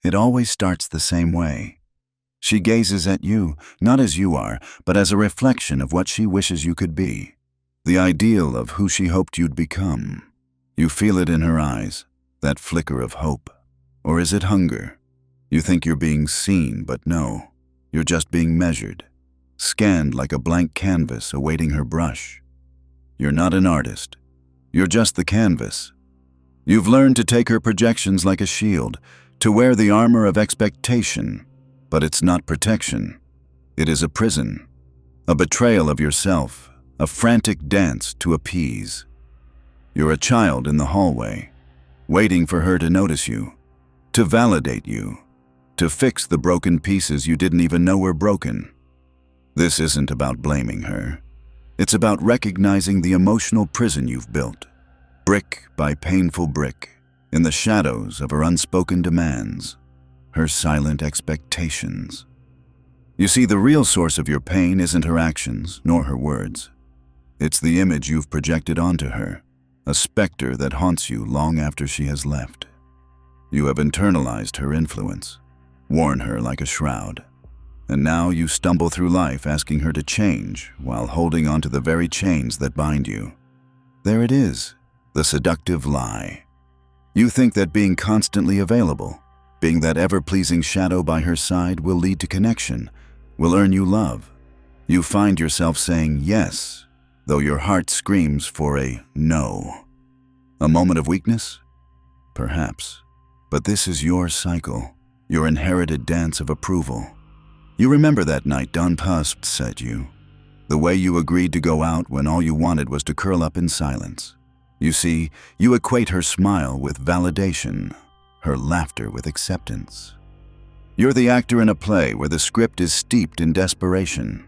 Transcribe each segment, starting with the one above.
It always starts the same way. She gazes at you, not as you are, but as a reflection of what she wishes you could be. The ideal of who she hoped you'd become. You feel it in her eyes, that flicker of hope. Or is it hunger? You think you're being seen, but no, you're just being measured, scanned like a blank canvas awaiting her brush. You're not an artist. You're just the canvas. You've learned to take her projections like a shield, to wear the armor of expectation, but it's not protection. It is a prison, a betrayal of yourself, a frantic dance to appease. You're a child in the hallway, waiting for her to notice you, to validate you, to fix the broken pieces you didn't even know were broken. This isn't about blaming her. It's about recognizing the emotional prison you've built, brick by painful brick, in the shadows of her unspoken demands, her silent expectations. You see, the real source of your pain isn't her actions, nor her words. It's the image you've projected onto her, a specter that haunts you long after she has left. You have internalized her influence, worn her like a shroud, and now you stumble through life asking her to change while holding onto the very chains that bind you. There it is, the seductive lie. You think that being constantly available, being that ever-pleasing shadow by her side will lead to connection, will earn you love. You find yourself saying yes, though your heart screams for a no. A moment of weakness? Perhaps. But this is your cycle, your inherited dance of approval. You remember that night Don Pusp said you, the way you agreed to go out when all you wanted was to curl up in silence. You see, you equate her smile with validation, her laughter with acceptance. You're the actor in a play where the script is steeped in desperation.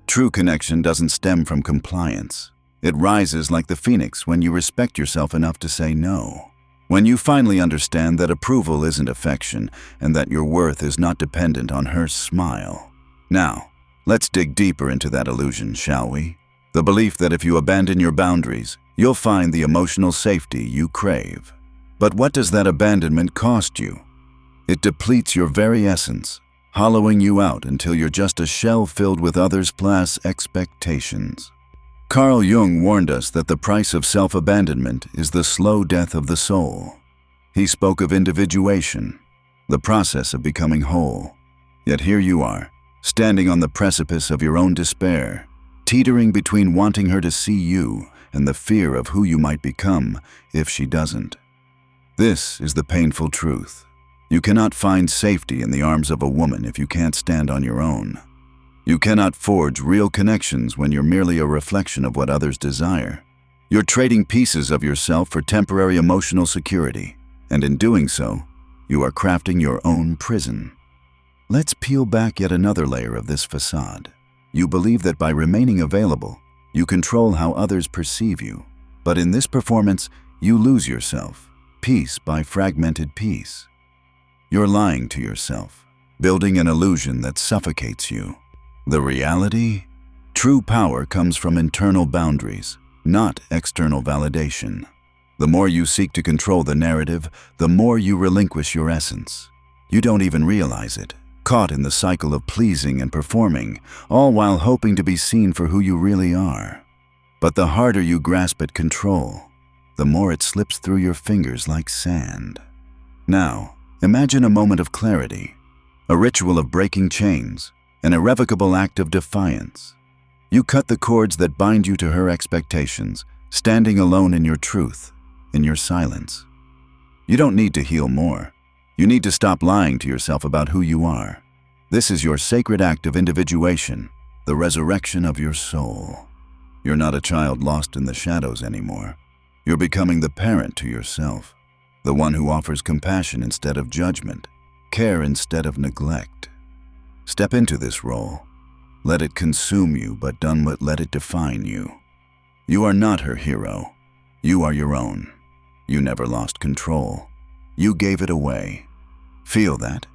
True connection doesn't stem from compliance. It rises like the phoenix when you respect yourself enough to say no. When you finally understand that approval isn't affection and that your worth is not dependent on her smile. Now, let's dig deeper into that illusion, shall we? The belief that if you abandon your boundaries, you'll find the emotional safety you crave. But what does that abandonment cost you? It depletes your very essence, hollowing you out until you're just a shell filled with others' expectations. Carl Jung warned us that the price of self-abandonment is the slow death of the soul. He spoke of individuation, the process of becoming whole. Yet here you are, standing on the precipice of your own despair, teetering between wanting her to see you and the fear of who you might become if she doesn't. This is the painful truth. You cannot find safety in the arms of a woman if you can't stand on your own. You cannot forge real connections when you're merely a reflection of what others desire. You're trading pieces of yourself for temporary emotional security, and in doing so, you are crafting your own prison. Let's peel back yet another layer of this facade. You believe that by remaining available, you control how others perceive you. But in this performance, you lose yourself, piece by fragmented piece. You're lying to yourself, building an illusion that suffocates you. The reality? True power comes from internal boundaries, not external validation. The more you seek to control the narrative, the more you relinquish your essence. You don't even realize it, caught in the cycle of pleasing and performing, all while hoping to be seen for who you really are. But the harder you grasp at control, the more it slips through your fingers like sand. Now, imagine a moment of clarity, a ritual of breaking chains, an irrevocable act of defiance. You cut the cords that bind you to her expectations, standing alone in your truth, in your silence. You don't need to heal more. You need to stop lying to yourself about who you are. This is your sacred act of individuation, the resurrection of your soul. You're not a child lost in the shadows anymore. You're becoming the parent to yourself, the one who offers compassion instead of judgment, care instead of neglect. Step into this role. Let it consume you, but don't let it define you. You are not her hero. You are your own. You never lost control. You gave it away. Feel that.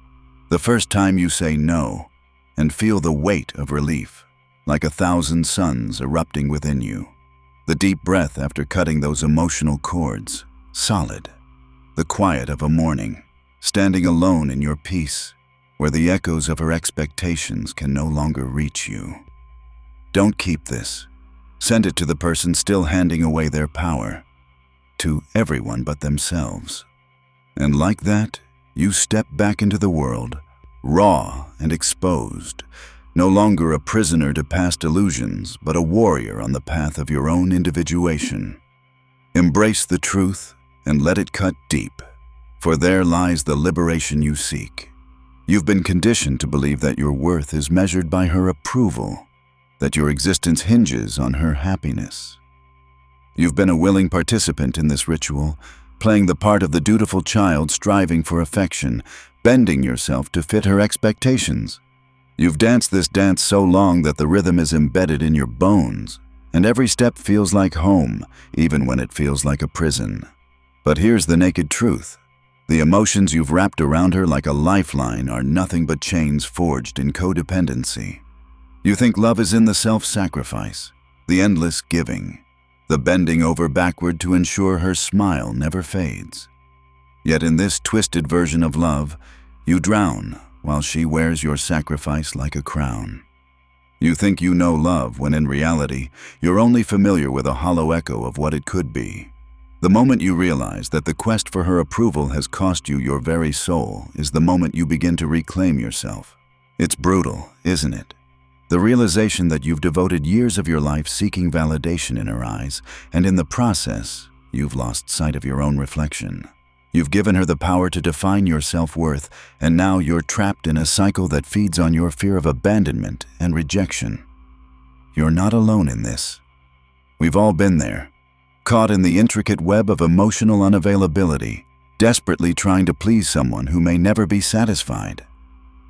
The first time you say no, and feel the weight of relief, like 1,000 suns erupting within you. The deep breath after cutting those emotional cords, solid. The quiet of a morning, standing alone in your peace, where the echoes of her expectations can no longer reach you. Don't keep this. Send it to the person still handing away their power, to everyone but themselves. And like that, you step back into the world, raw and exposed, no longer a prisoner to past illusions, but a warrior on the path of your own individuation. Embrace the truth and let it cut deep, for there lies the liberation you seek. You've been conditioned to believe that your worth is measured by her approval, that your existence hinges on her happiness. You've been a willing participant in this ritual, playing the part of the dutiful child striving for affection, bending yourself to fit her expectations. You've danced this dance so long that the rhythm is embedded in your bones, and every step feels like home, even when it feels like a prison. But here's the naked truth. The emotions you've wrapped around her like a lifeline are nothing but chains forged in codependency. You think love is in the self-sacrifice, the endless giving, the bending over backward to ensure her smile never fades. Yet in this twisted version of love, you drown while she wears your sacrifice like a crown. You think you know love when in reality, you're only familiar with a hollow echo of what it could be. The moment you realize that the quest for her approval has cost you your very soul is the moment you begin to reclaim yourself. It's brutal, isn't it? The realization that you've devoted years of your life seeking validation in her eyes, and in the process, you've lost sight of your own reflection. You've given her the power to define your self-worth, and now you're trapped in a cycle that feeds on your fear of abandonment and rejection. You're not alone in this. We've all been there, caught in the intricate web of emotional unavailability, desperately trying to please someone who may never be satisfied.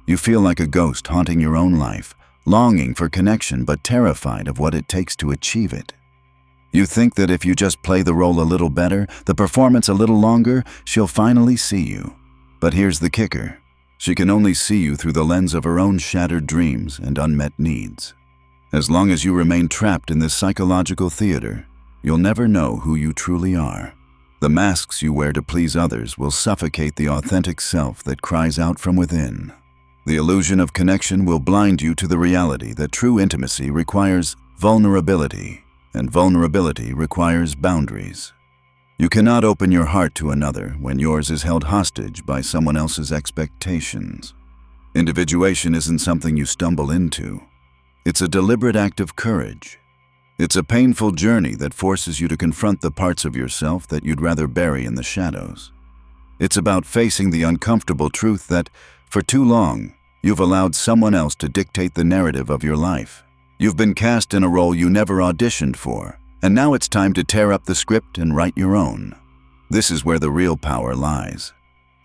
You feel like a ghost haunting your own life, longing for connection but terrified of what it takes to achieve it. You think that if you just play the role a little better, the performance a little longer, she'll finally see you. But here's the kicker. She can only see you through the lens of her own shattered dreams and unmet needs. As long as you remain trapped in this psychological theater, you'll never know who you truly are. The masks you wear to please others will suffocate the authentic self that cries out from within. The illusion of connection will blind you to the reality that true intimacy requires vulnerability, and vulnerability requires boundaries. You cannot open your heart to another when yours is held hostage by someone else's expectations. Individuation isn't something you stumble into. It's a deliberate act of courage. It's a painful journey that forces you to confront the parts of yourself that you'd rather bury in the shadows. It's about facing the uncomfortable truth that, for too long, you've allowed someone else to dictate the narrative of your life. You've been cast in a role you never auditioned for, and now it's time to tear up the script and write your own. This is where the real power lies,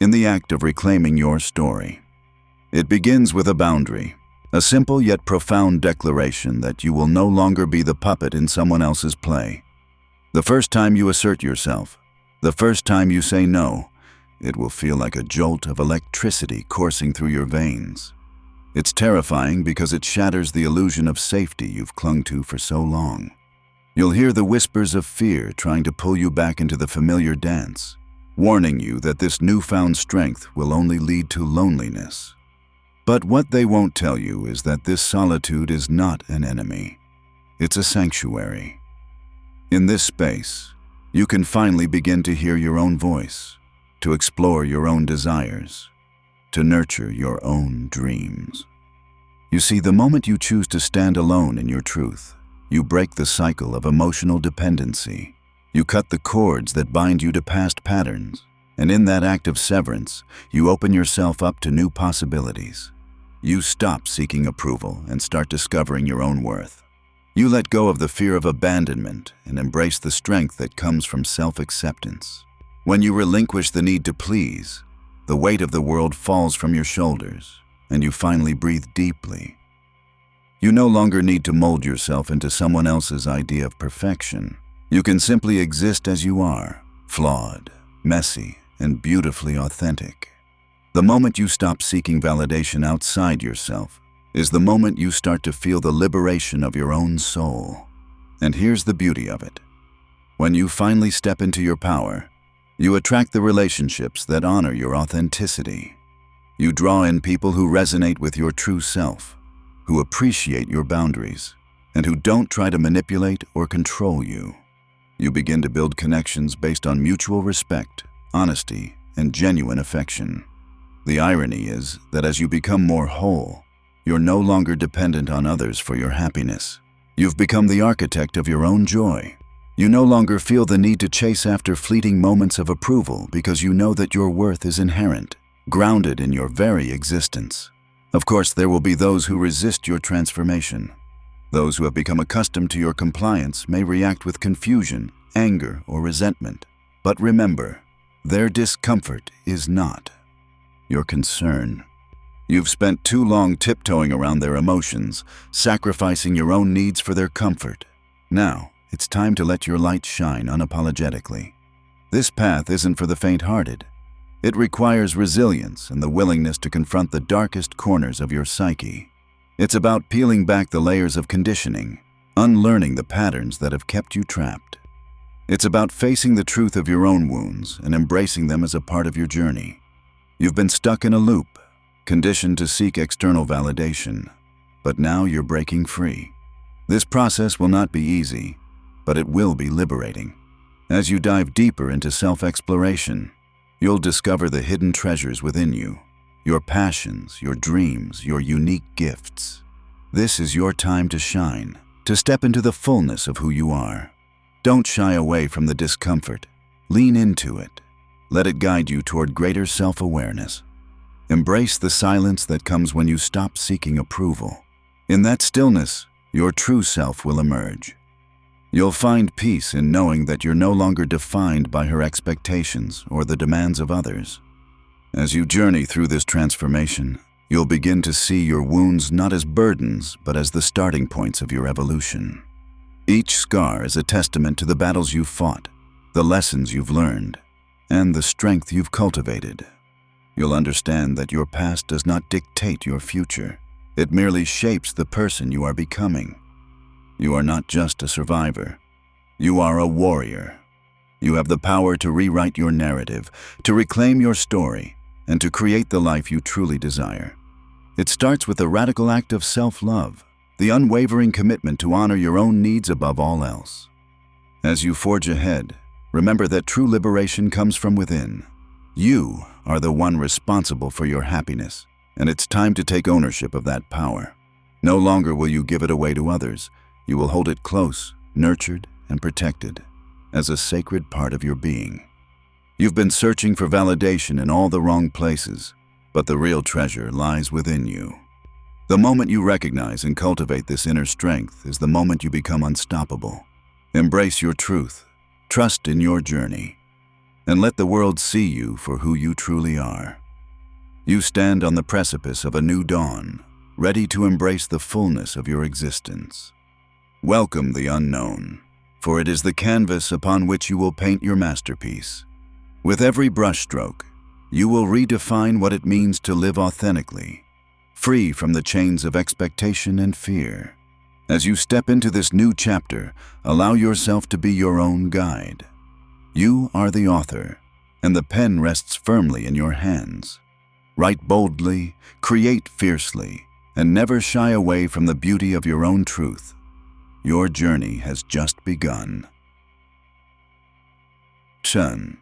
in the act of reclaiming your story. It begins with a boundary, a simple yet profound declaration that you will no longer be the puppet in someone else's play. The first time you assert yourself, the first time you say no, it will feel like a jolt of electricity coursing through your veins. It's terrifying because it shatters the illusion of safety you've clung to for so long. You'll hear the whispers of fear trying to pull you back into the familiar dance, warning you that this newfound strength will only lead to loneliness. But what they won't tell you is that this solitude is not an enemy. It's a sanctuary. In this space, you can finally begin to hear your own voice, to explore your own desires, to nurture your own dreams. You see, the moment you choose to stand alone in your truth, you break the cycle of emotional dependency. You cut the cords that bind you to past patterns, and in that act of severance, you open yourself up to new possibilities. You stop seeking approval and start discovering your own worth. You let go of the fear of abandonment and embrace the strength that comes from self-acceptance. When you relinquish the need to please, the weight of the world falls from your shoulders, and you finally breathe deeply. You no longer need to mold yourself into someone else's idea of perfection. You can simply exist as you are, flawed, messy, and beautifully authentic. The moment you stop seeking validation outside yourself is the moment you start to feel the liberation of your own soul. And here's the beauty of it. When you finally step into your power, You attract the relationships that honor your authenticity. You draw in people who resonate with your true self, who appreciate your boundaries, and who don't try to manipulate or control you. You begin to build connections based on mutual respect, honesty, and genuine affection. The irony is that as you become more whole, you're no longer dependent on others for your happiness. You've become the architect of your own joy. You no longer feel the need to chase after fleeting moments of approval because you know that your worth is inherent, grounded in your very existence. Of course, there will be those who resist your transformation. Those who have become accustomed to your compliance may react with confusion, anger, or resentment. But remember, their discomfort is not your concern. You've spent too long tiptoeing around their emotions, sacrificing your own needs for their comfort. Now, it's time to let your light shine unapologetically. This path isn't for the faint-hearted. It requires resilience and the willingness to confront the darkest corners of your psyche. It's about peeling back the layers of conditioning, unlearning the patterns that have kept you trapped. It's about facing the truth of your own wounds and embracing them as a part of your journey. You've been stuck in a loop, conditioned to seek external validation, but now you're breaking free. This process will not be easy, but it will be liberating. As you dive deeper into self-exploration, you'll discover the hidden treasures within you, your passions, your dreams, your unique gifts. This is your time to shine, to step into the fullness of who you are. Don't shy away from the discomfort. Lean into it. Let it guide you toward greater self-awareness. Embrace the silence that comes when you stop seeking approval. In that stillness, your true self will emerge. You'll find peace in knowing that you're no longer defined by her expectations or the demands of others. As you journey through this transformation, you'll begin to see your wounds not as burdens, but as the starting points of your evolution. Each scar is a testament to the battles you've fought, the lessons you've learned, and the strength you've cultivated. You'll understand that your past does not dictate your future. It merely shapes the person you are becoming. You are not just a survivor. You are a warrior. You have the power to rewrite your narrative, to reclaim your story, and to create the life you truly desire. It starts with the radical act of self-love, the unwavering commitment to honor your own needs above all else. As you forge ahead, remember that true liberation comes from within. You are the one responsible for your happiness, and it's time to take ownership of that power. No longer will you give it away to others. You will hold it close, nurtured, and protected as a sacred part of your being. You've been searching for validation in all the wrong places, but the real treasure lies within you. The moment you recognize and cultivate this inner strength is the moment you become unstoppable. Embrace your truth, trust in your journey, and let the world see you for who you truly are. You stand on the precipice of a new dawn, ready to embrace the fullness of your existence. Welcome the unknown, for it is the canvas upon which you will paint your masterpiece. With every brushstroke, you will redefine what it means to live authentically, free from the chains of expectation and fear. As you step into this new chapter, allow yourself to be your own guide. You are the author, and the pen rests firmly in your hands. Write boldly, create fiercely, and never shy away from the beauty of your own truth. Your journey has just begun. Jung.